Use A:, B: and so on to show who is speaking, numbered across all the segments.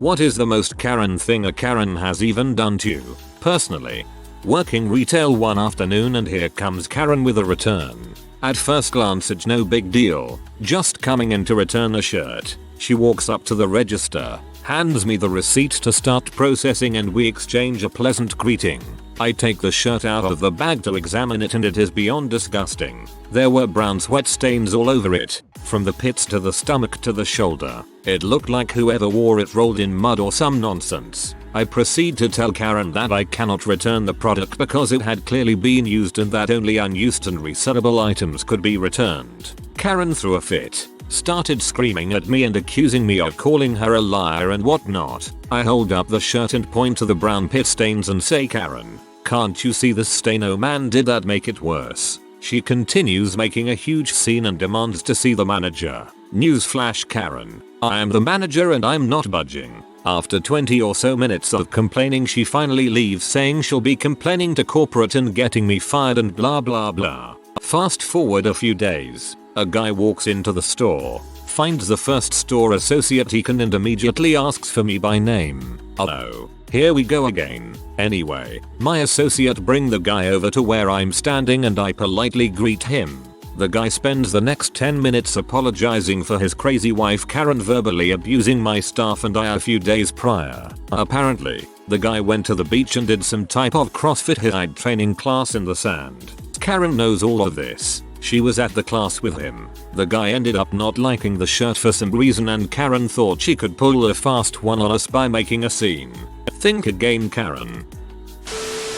A: What is the most Karen thing a Karen has even done to you? Personally, working retail one afternoon and here comes Karen with a return. At first glance it's no big deal, just coming in to return a shirt. She walks up to the register, hands me the receipt to start processing and we exchange a pleasant greeting. I take the shirt out of the bag to examine it and it is beyond disgusting. There were brown sweat stains all over it, from the pits to the stomach to the shoulder. It looked like whoever wore it rolled in mud or some nonsense. I proceed to tell Karen that I cannot return the product because it had clearly been used and that only unused and resellable items could be returned. Karen threw a fit, started screaming at me and accusing me of calling her a liar and whatnot. I hold up the shirt and point to the brown pit stains and say, Karen, can't you see this stain? Oh man, did that make it worse? She continues making a huge scene and demands to see the manager. Newsflash, Karen, I am the manager and I'm not budging. After 20 or so minutes of complaining she finally leaves saying she'll be complaining to corporate and getting me fired and blah blah blah. Fast forward a few days, a guy walks into the store, finds the first store associate he can and immediately asks for me by name. Oh, here we go again. Anyway, my associate bring the guy over to where I'm standing and I politely greet him. The guy spends the next 10 minutes apologizing for his crazy wife Karen verbally abusing my staff and I a few days prior. Apparently, the guy went to the beach and did some type of CrossFit HIIT training class in the sand. Karen knows all of this. She was at the class with him. The guy ended up not liking the shirt for some reason and Karen thought she could pull a fast one on us by making a scene. Think again, Karen.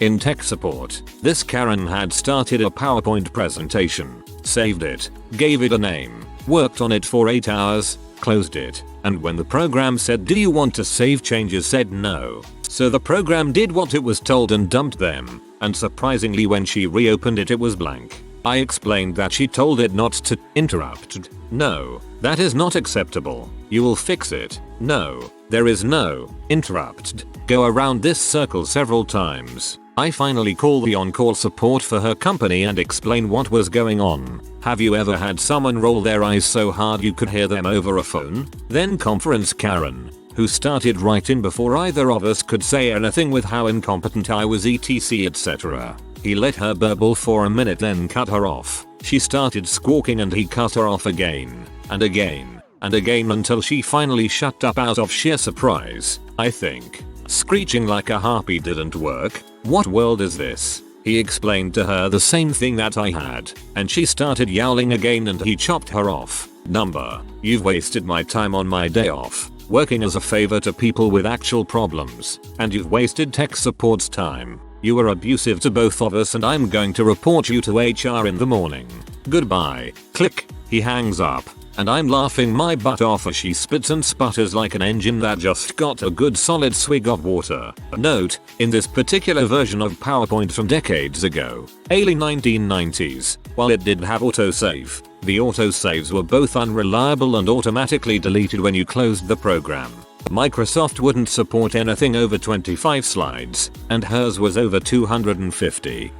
A: In tech support, this Karen had started a PowerPoint presentation, saved it, gave it a name, worked on it for 8 hours, closed it, and when the program said do you want to save changes said no. So the program did what it was told and dumped them, and surprisingly when she reopened it was blank. I explained that she told it not to. Interrupted. No, that is not acceptable. You will fix it. No, there is no. Interrupted. Go around this circle several times. I finally call the on-call support for her company and explain what was going on. Have you ever had someone roll their eyes so hard you could hear them over a phone? Then conference Karen, who started right in before either of us could say anything with how incompetent I was etc etc. He let her burble for a minute then cut her off. She started squawking and he cut her off again, and again, and again until she finally shut up out of sheer surprise, I think. Screeching like a harpy didn't work. What world is this? He explained to her the same thing that I had, and she started yowling again and he chopped her off. Number, you've wasted my time on my day off, working as a favor to people with actual problems, and you've wasted tech support's time. You were abusive to both of us and I'm going to report you to HR in the morning. Goodbye. Click. He hangs up. And I'm laughing my butt off as she spits and sputters like an engine that just got a good solid swig of water. Note, in this particular version of PowerPoint from decades ago, early 1990s, while it did have autosave, the autosaves were both unreliable and automatically deleted when you closed the program. Microsoft wouldn't support anything over 25 slides, and hers was over 250.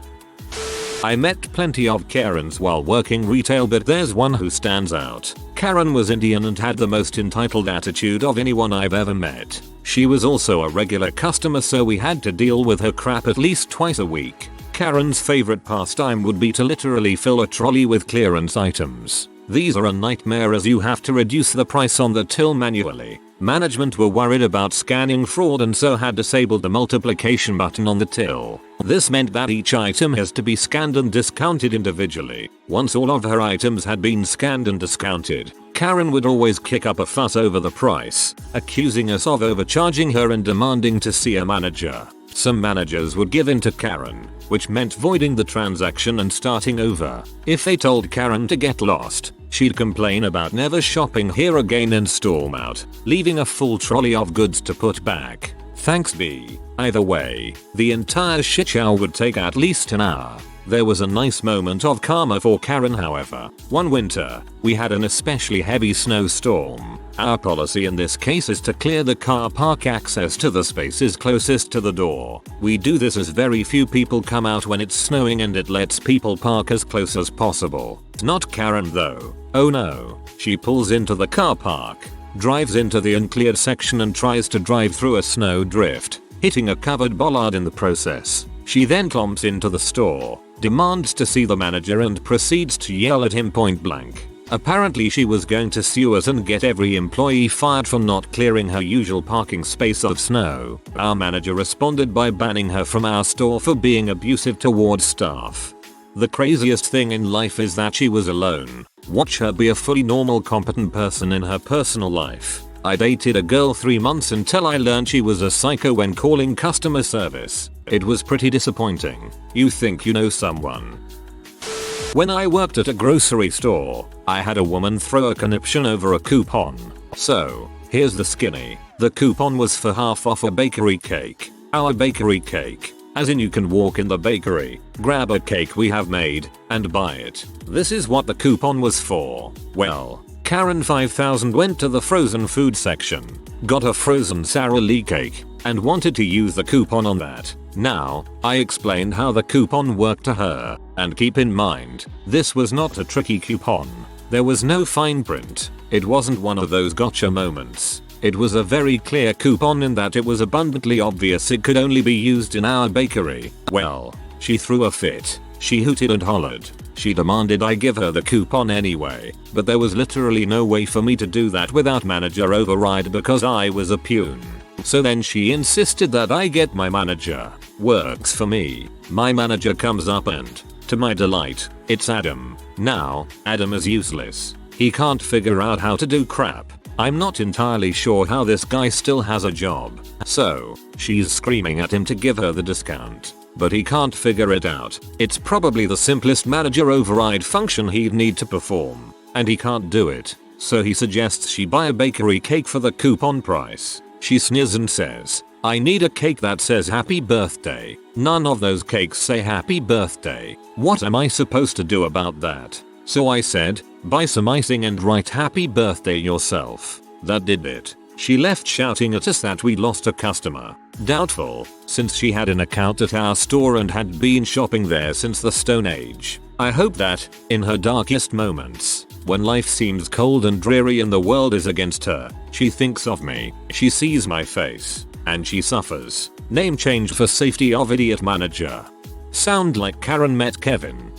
A: I met plenty of Karens while working retail, but there's one who stands out. Karen was Indian and had the most entitled attitude of anyone I've ever met. She was also a regular customer, so we had to deal with her crap at least twice a week. Karen's favorite pastime would be to literally fill a trolley with clearance items. These are a nightmare as you have to reduce the price on the till manually. Management were worried about scanning fraud and so had disabled the multiplication button on the till. This meant that each item has to be scanned and discounted individually. Once all of her items had been scanned and discounted, Karen would always kick up a fuss over the price, accusing us of overcharging her and demanding to see a manager. Some managers would give in to Karen, which meant voiding the transaction and starting over. If they told Karen to get lost, she'd complain about never shopping here again and storm out, leaving a full trolley of goods to put back. Thanks B. Either way, the entire shitshow would take at least an hour. There was a nice moment of karma for Karen however. One winter, we had an especially heavy snowstorm. Our policy in this case is to clear the car park access to the spaces closest to the door. We do this as very few people come out when it's snowing and it lets people park as close as possible. Not Karen though. Oh no. She pulls into the car park, drives into the uncleared section and tries to drive through a snow drift, hitting a covered bollard in the process. She then clomps into the store, demands to see the manager and proceeds to yell at him point blank. Apparently she was going to sue us and get every employee fired for not clearing her usual parking space of snow. Our manager responded by banning her from our store for being abusive towards staff. The craziest thing in life is that she was alone. Watch her be a fully normal, competent person in her personal life. I dated a girl 3 months until I learned she was a psycho when calling customer service. It was pretty disappointing. You think you know someone. When I worked at a grocery store, I had a woman throw a conniption over a coupon. So, here's the skinny. The coupon was for half off a bakery cake. Our bakery cake. As in you can walk in the bakery, grab a cake we have made, and buy it. This is what the coupon was for. Well, Karen 5000 went to the frozen food section, got a frozen Sara Lee cake, and wanted to use the coupon on that. Now, I explained how the coupon worked to her, and keep in mind, this was not a tricky coupon. There was no fine print. It wasn't one of those gotcha moments. It was a very clear coupon in that it was abundantly obvious it could only be used in our bakery. Well, she threw a fit. She hooted and hollered. She demanded I give her the coupon anyway, but there was literally no way for me to do that without manager override because I was a pune. So then she insisted that I get my manager. Works for me. My manager comes up and, to my delight, it's Adam. Now, Adam is useless. He can't figure out how to do crap. I'm not entirely sure how this guy still has a job. So, she's screaming at him to give her the discount. But he can't figure it out. It's probably the simplest manager override function he'd need to perform. And he can't do it. So he suggests she buy a bakery cake for the coupon price. She sneers and says, I need a cake that says happy birthday. None of those cakes say happy birthday. What am I supposed to do about that? So I said, buy some icing and write happy birthday yourself. That did it. She left shouting at us that we lost a customer. Doubtful, since she had an account at our store and had been shopping there since the Stone Age. I hope that, in her darkest moments, when life seems cold and dreary and the world is against her, she thinks of me, she sees my face, and she suffers. Name change for safety of idiot manager. Sound like Karen met Kevin.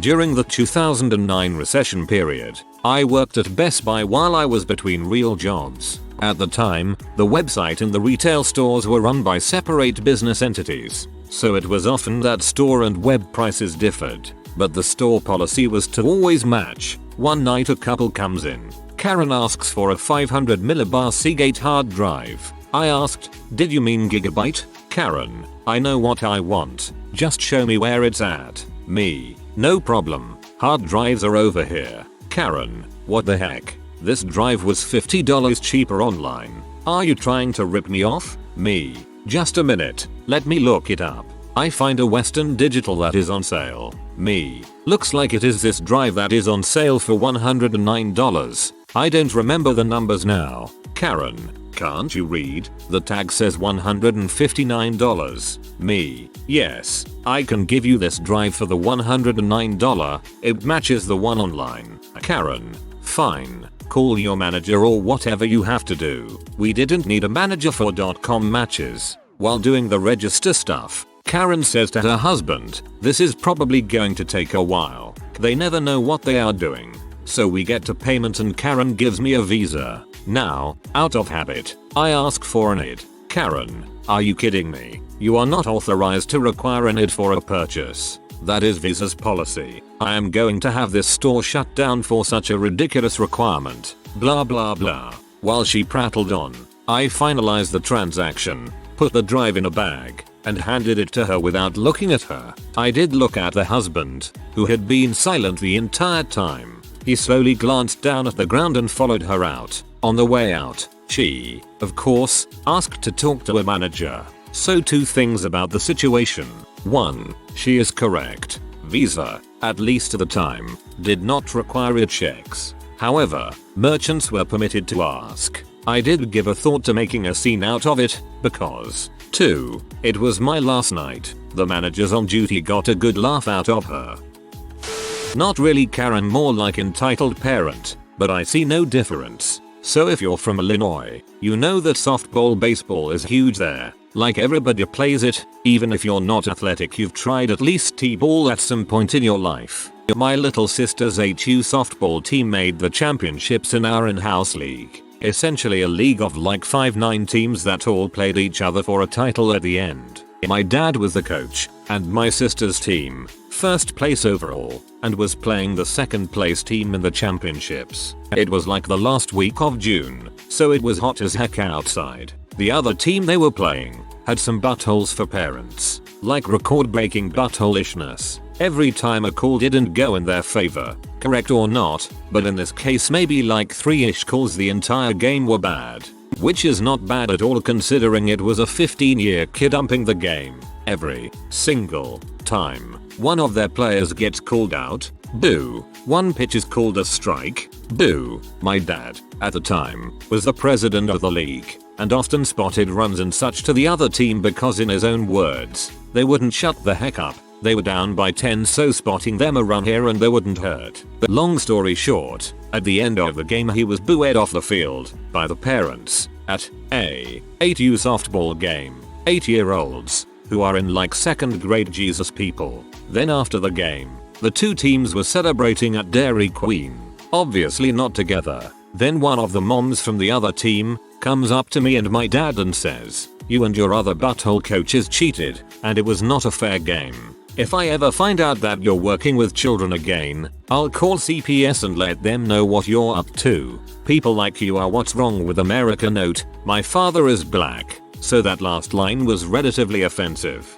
A: During the 2009 recession period, I worked at Best Buy while I was between real jobs. At the time, the website and the retail stores were run by separate business entities, so it was often that store and web prices differed. But the store policy was to always match. One night a couple comes in. Karen asks for a 500 millibar Seagate hard drive. I asked, did you mean gigabyte? Karen, I know what I want. Just show me where it's at. Me, no problem. Hard drives are over here. Karen, what the heck? This drive was $50 cheaper online. Are you trying to rip me off? Me, just a minute. Let me look it up. I find a Western Digital that is on sale. Me, looks like it is this drive that is on sale for $109. I don't remember the numbers now. Karen, can't you read? The tag says $159. Me, yes, I can give you this drive for the $109. It matches the one online. Karen, fine. Call your manager or whatever you have to do. We didn't need a manager for .com matches. While doing the register stuff, Karen says to her husband, this is probably going to take a while. They never know what they are doing. So we get to payment and Karen gives me a Visa. Now, out of habit, I ask for an ID. Karen, are you kidding me? You are not authorized to require an ID for a purchase. That is Visa's policy. I am going to have this store shut down for such a ridiculous requirement. Blah blah blah. While she prattled on, I finalized the transaction, put the drive in a bag, and handed it to her without looking at her. I did look at the husband, who had been silent the entire time. He slowly glanced down at the ground and followed her out. On the way out, she, of course, asked to talk to a manager. So two things about the situation. 1. She is correct. Visa, at least at the time, did not require checks. However, merchants were permitted to ask. I did give a thought to making a scene out of it, because 2. It was my last night. The managers on duty got a good laugh out of her. Not really Karen, more like entitled parent, but I see no difference. So if you're from Illinois, you know that softball baseball is huge there. Like everybody plays it, even if you're not athletic you've tried at least t-ball at some point in your life. My little sister's HU softball team made the championships in our in-house league. Essentially a league of like 5-9 teams that all played each other for a title at the end. My dad was the coach, and my sister's team, first place overall, and was playing the second place team in the championships. It was like the last week of June, so it was hot as heck outside. The other team they were playing had some buttholes for parents, like record-breaking buttholishness. Every time a call didn't go in their favor, correct or not, but in this case maybe like 3-ish calls the entire game were bad. Which is not bad at all considering it was a 15-year kid umping the game. Every single time one of their players gets called out, boo. One pitch is called a strike, boo. My dad, at the time, was the president of the league, and often spotted runs and such to the other team because in his own words, they wouldn't shut the heck up. They were down by 10 so spotting them a run here and there wouldn't hurt. But long story short, at the end of the game he was booed off the field by the parents at a 8U softball game. 8-year-olds who are in like 2nd grade Jesus people. Then after the game, the two teams were celebrating at Dairy Queen. Obviously not together. Then one of the moms from the other team comes up to me and my dad and says, "You and your other butthole coaches cheated, and it was not a fair game. If I ever find out that you're working with children again, I'll call CPS and let them know what you're up to. People like you are what's wrong with America." Note, my father is black, so that last line was relatively offensive.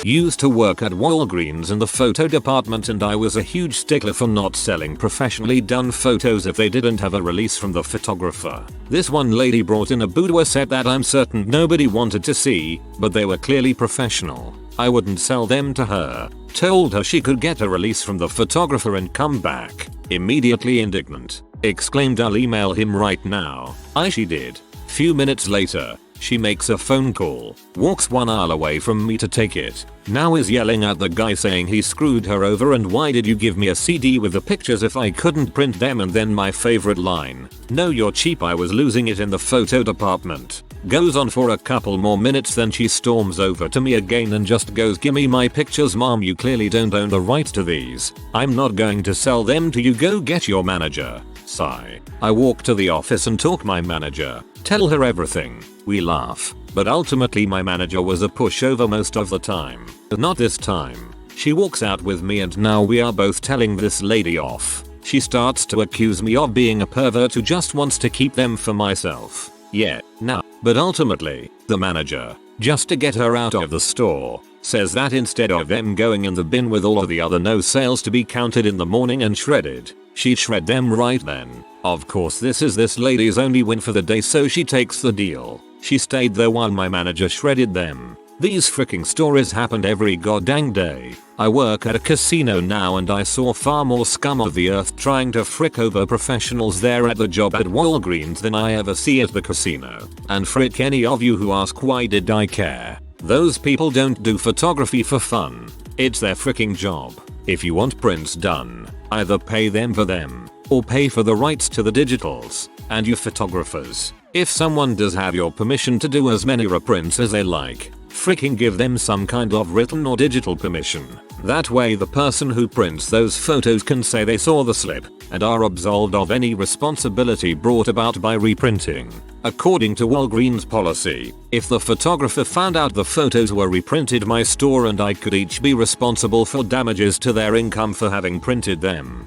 A: Used to work at Walgreens in the photo department and I was a huge stickler for not selling professionally done photos if they didn't have a release from the photographer. This one lady brought in a boudoir set that I'm certain nobody wanted to see, but they were clearly professional. I wouldn't sell them to her. Told her she could get a release from the photographer and come back. Immediately indignant. Exclaimed, "I'll email him right now." She did. Few minutes later, she makes a phone call, walks 1 aisle away from me to take it. Now is yelling at the guy saying he screwed her over and why did you give me a CD with the pictures if I couldn't print them, and then my favorite line, "No, you're cheap, I was losing it in the photo department." Goes on for a couple more minutes, then she storms over to me again and just goes, "Gimme my pictures, mom, you clearly don't own the right to these. I'm not going to sell them to you, go get your manager." Sigh. I walk to the office and talk my manager. Tell her everything. We laugh. But ultimately my manager was a pushover most of the time. But not this time. She walks out with me and now we are both telling this lady off. She starts to accuse me of being a pervert who just wants to keep them for myself. Yeah, nah. But ultimately, the manager, just to get her out of the store, says that instead of them going in the bin with all of the other no sales to be counted in the morning and shredded, she'd shred them right then. Of course this is this lady's only win for the day, so she takes the deal. She stayed there while my manager shredded them. These freaking stories happened every goddamn day. I work at a casino now and I saw far more scum of the earth trying to frick over professionals there at the job at Walgreens than I ever see at the casino. And frick any of you who ask why did I care. Those people don't do photography for fun. It's their freaking job. If you want prints done, either pay them for them, or pay for the rights to the digitals, and you photographers. If someone does have your permission to do as many reprints as they like, freaking give them some kind of written or digital permission. That way the person who prints those photos can say they saw the slip and are absolved of any responsibility brought about by reprinting. According to Walgreens policy, if the photographer found out the photos were reprinted, my store and I could each be responsible for damages to their income for having printed them.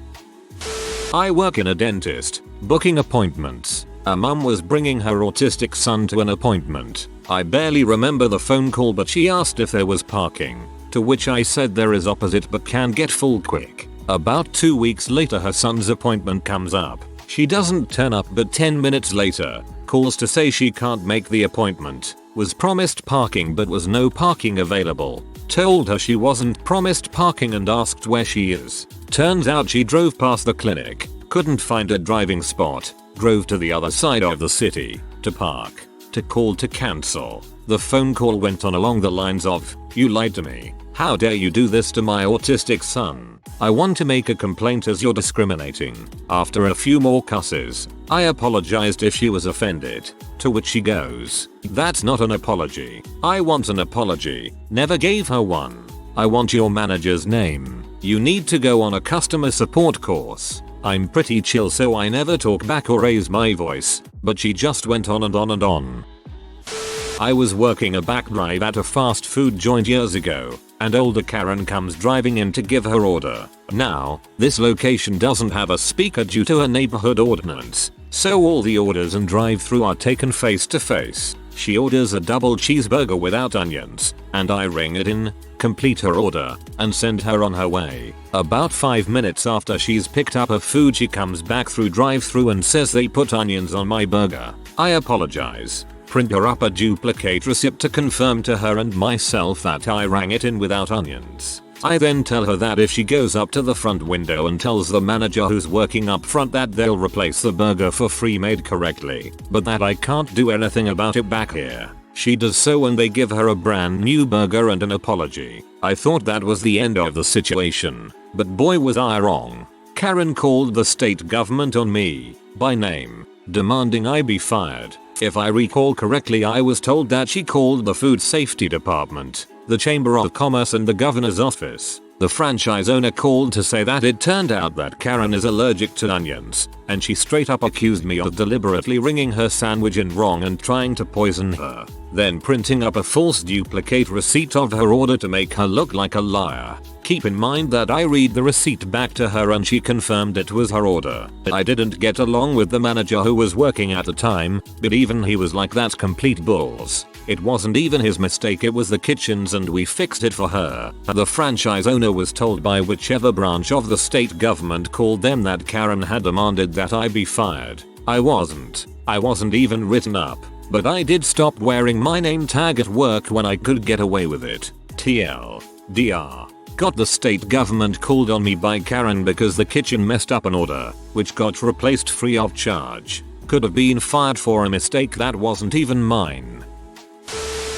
A: I work in a dentist, booking appointments. A mum was bringing her autistic son to an appointment. I barely remember the phone call, but she asked if there was parking, to which I said there is opposite but can get full quick. About 2 weeks later her son's appointment comes up. She doesn't turn up, but 10 minutes later, calls to say she can't make the appointment. Was promised parking but was no parking available. Told her she wasn't promised parking and asked where she is. Turns out she drove past the clinic, couldn't find a driving spot, drove to the other side of the city to park, to call to cancel. The phone call went on along the lines of, "You lied to me. How dare you do this to my autistic son?" I want to make a complaint as you're discriminating. After a few more cusses, I apologized if she was offended. To which she goes, that's not an apology. I want an apology. Never gave her one. I want your manager's name. You need to go on a customer support course. I'm pretty chill so I never talk back or raise my voice, but she just went on and on and on. I was working a back drive at a fast food joint years ago, and older Karen comes driving in to give her order. Now, this location doesn't have a speaker due to a neighborhood ordinance, so all the orders and drive-through are taken face to face. She orders a double cheeseburger without onions, and I ring it in, complete her order, and send her on her way. About 5 minutes after she's picked up her food she comes back through drive-through and says they put onions on my burger. I apologize. Print her up a duplicate receipt to confirm to her and myself that I rang it in without onions. I then tell her that if she goes up to the front window and tells the manager who's working up front that they'll replace the burger for free made correctly, but that I can't do anything about it back here. She does so and they give her a brand new burger and an apology. I thought that was the end of the situation, but boy was I wrong. Karen called the state government on me, by name, demanding I be fired. If I recall correctly, I was told that she called the Food Safety Department, the Chamber of Commerce and the Governor's office. The franchise owner called to say that it turned out that Karen is allergic to onions, and she straight up accused me of deliberately ringing her sandwich in wrong and trying to poison her, then printing up a false duplicate receipt of her order to make her look like a liar. Keep in mind that I read the receipt back to her and she confirmed it was her order. I didn't get along with the manager who was working at the time, but even he was like that's complete bulls. It wasn't even his mistake, it was the kitchen's and we fixed it for her. The franchise owner was told by whichever branch of the state government called them that Karen had demanded that I be fired. I wasn't even written up, but I did stop wearing my name tag at work when I could get away with it. TLDR. Got the state government called on me by Karen because the kitchen messed up an order, which got replaced free of charge. Could have been fired for a mistake that wasn't even mine.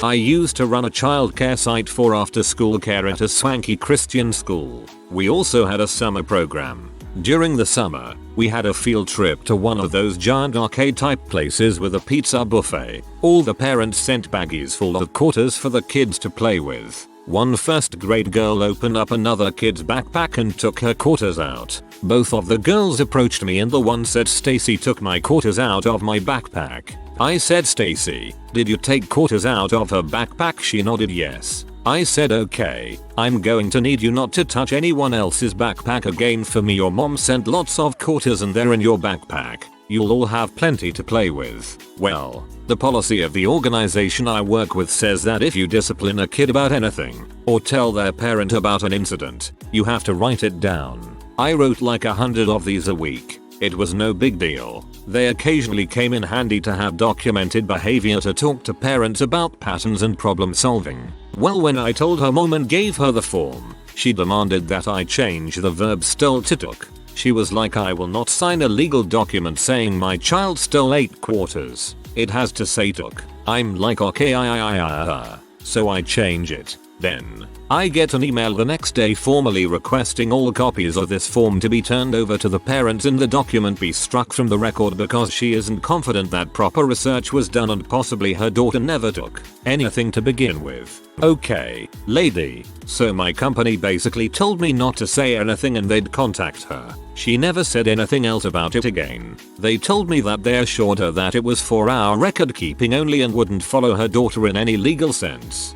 A: I used to run a childcare site for after school care at a swanky Christian school. We also had a summer program. During the summer, we had a field trip to one of those giant arcade type places with a pizza buffet. All the parents sent baggies full of quarters for the kids to play with. One first grade girl opened up another kid's backpack and took her quarters out. Both of the girls approached me and the one said Stacy took my quarters out of my backpack. I said Stacy, did you take quarters out of her backpack? She nodded yes. I said okay, I'm going to need you not to touch anyone else's backpack again for me. Your mom sent lots of quarters and they're in your backpack. You'll all have plenty to play with. Well, the policy of the organization I work with says that if you discipline a kid about anything, or tell their parent about an incident, you have to write it down. I wrote like 100 of these a week. It was no big deal. They occasionally came in handy to have documented behavior to talk to parents about patterns and problem solving. Well, when I told her mom and gave her the form, she demanded that I change the verb stole to took. She was like, I will not sign a legal document saying my child stole 8 quarters. It has to say took. I'm like okay so I change it. Then, I get an email the next day formally requesting all copies of this form to be turned over to the parents and the document be struck from the record because she isn't confident that proper research was done and possibly her daughter never took anything to begin with. Okay, lady. So my company basically told me not to say anything and they'd contact her. She never said anything else about it again. They told me that they assured her that it was for our record keeping only and wouldn't follow her daughter in any legal sense.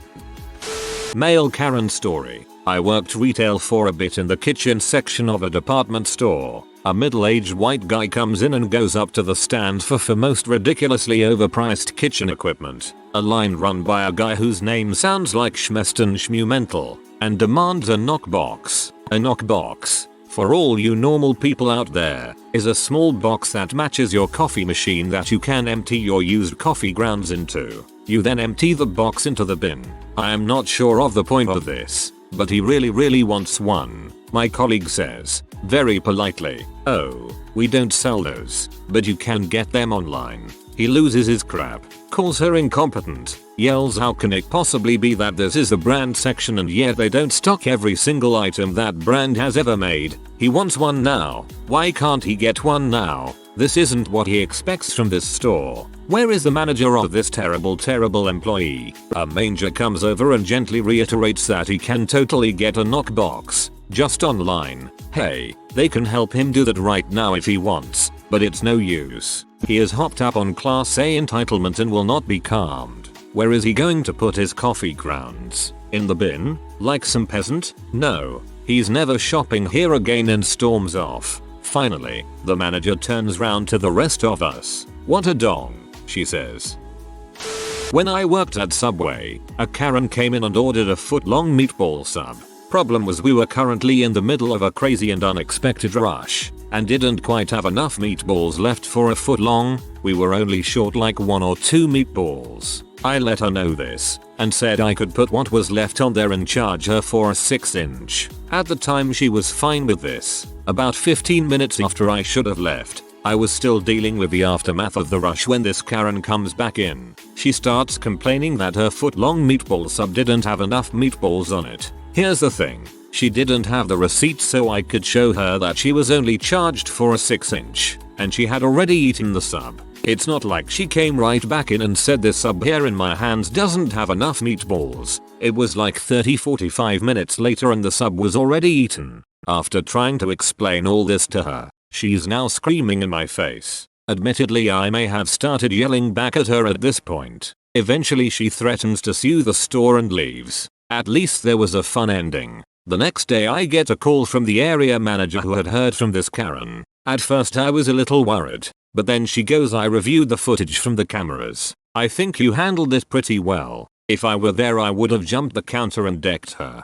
A: Male Karen story. I worked retail for a bit in the kitchen section of a department store. A middle-aged white guy comes in and goes up to the stand for most ridiculously overpriced kitchen equipment. A line run by a guy whose name sounds like Schmeston Schmumental, and demands a knockbox. A knockbox, for all you normal people out there, is a small box that matches your coffee machine that you can empty your used coffee grounds into. You then empty the box into the bin. I am not sure of the point of this, but he really wants one. My colleague says, very politely, oh, we don't sell those, but you can get them online. He loses his crap, calls her incompetent, yells how can it possibly be that this is the brand section and yet they don't stock every single item that brand has ever made. He wants one now. Why can't he get one now? This isn't what he expects from this store. Where is the manager of this terrible employee? A manager comes over and gently reiterates that he can totally get a knockbox. Just online. Hey, they can help him do that right now if he wants, but it's no use. He is hopped up on Class A entitlement and will not be calmed. Where is he going to put his coffee grounds? In the bin? Like some peasant? No. He's never shopping here again and storms off. Finally, the manager turns round to the rest of us. What a dong, she says. When I worked at Subway, a Karen came in and ordered a foot-long meatball sub. Problem was we were currently in the middle of a crazy and unexpected rush, and didn't quite have enough meatballs left for a foot long. We were only short like 1 or 2 meatballs. I let her know this, and said I could put what was left on there and charge her for a 6-inch. At the time she was fine with this. About 15 minutes after I should have left, I was still dealing with the aftermath of the rush when this Karen comes back in. She starts complaining that her foot-long meatball sub didn't have enough meatballs on it. Here's the thing. She didn't have the receipt so I could show her that she was only charged for a 6-inch, and she had already eaten the sub. It's not like she came right back in and said this sub here in my hands doesn't have enough meatballs. It was like 30-45 minutes later and the sub was already eaten. After trying to explain all this to her, she's now screaming in my face. Admittedly, I may have started yelling back at her at this point. Eventually she threatens to sue the store and leaves. At least there was a fun ending. The next day I get a call from the area manager who had heard from this Karen. At first I was a little worried, but then she goes, I reviewed the footage from the cameras. I think you handled it pretty well. If I were there I would have jumped the counter and decked her.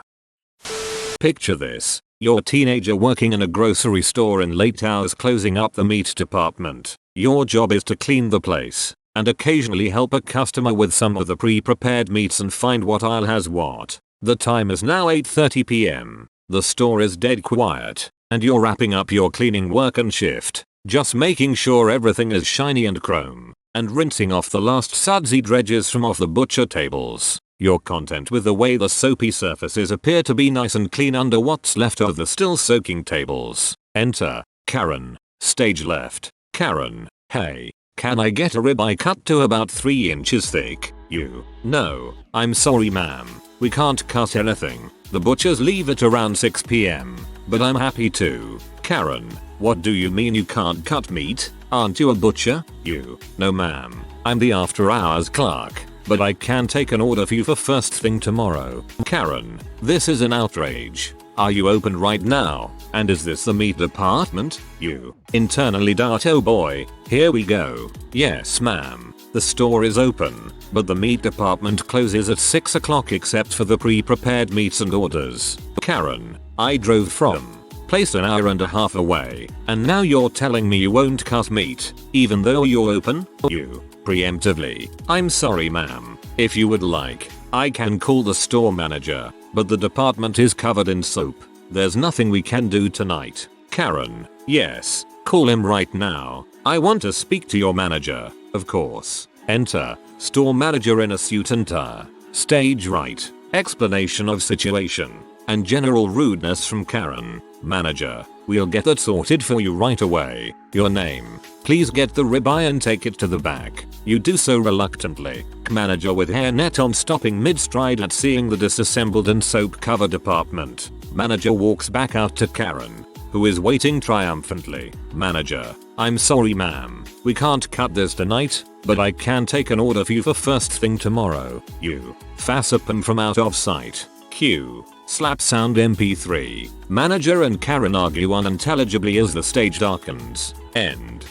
A: Picture this. You're a teenager working in a grocery store in late hours closing up the meat department. Your job is to clean the place and occasionally help a customer with some of the pre-prepared meats and find what aisle has what. The time is now 8:30 p.m. The store is dead quiet, and you're wrapping up your cleaning work and shift, just making sure everything is shiny and chrome, and rinsing off the last sudsy dredges from off the butcher tables. You're content with the way the soapy surfaces appear to be nice and clean under what's left of the still soaking tables. Enter Karen. Stage left. Karen. Hey, can I get a ribeye cut to about 3 inches thick? You. No, I'm sorry ma'am. We can't cut anything. The butchers leave at around 6 p.m. But I'm happy to. Karen. What do you mean you can't cut meat? Aren't you a butcher? You. No ma'am. I'm the after hours clerk. But I can take an order for you for first thing tomorrow. Karen. This is an outrage. Are you open right now? And is this the meat department? You. Internally dart, oh boy. Here we go. Yes ma'am. The store is open, but the meat department closes at 6 o'clock except for the pre-prepared meats and orders. Karen. I drove from place an hour and a half away, and now you're telling me you won't cut meat, even though you're open? You. Preemptively. I'm sorry ma'am. If you would like, I can call the store manager, but the department is covered in soap. There's nothing we can do tonight. Karen. Yes. Call him right now. I want to speak to your manager. Of course. Enter. Store manager in a suit and tie. Stage right. Explanation of situation. And general rudeness from Karen. Manager. We'll get that sorted for you right away. Your name. Please get the ribeye and take it to the back. You do so reluctantly. Manager with hairnet on stopping mid-stride at seeing the disassembled and soap-covered department. Manager walks back out to Karen, who is waiting triumphantly. Manager. I'm sorry ma'am. We can't cut this tonight, but I can take an order for you for first thing tomorrow. You. Fassapam from out of sight. Q. Slap sound MP3. Manager and Karen argue unintelligibly as the stage darkens. End.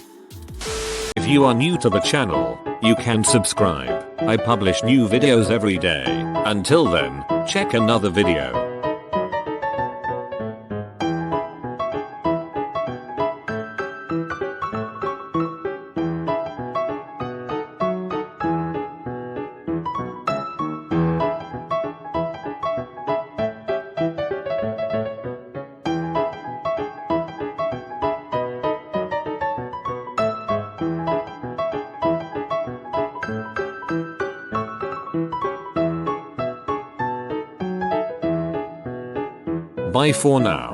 A: If you are new to the channel, you can subscribe. I publish new videos every day. Until then, check another video. Bye for now.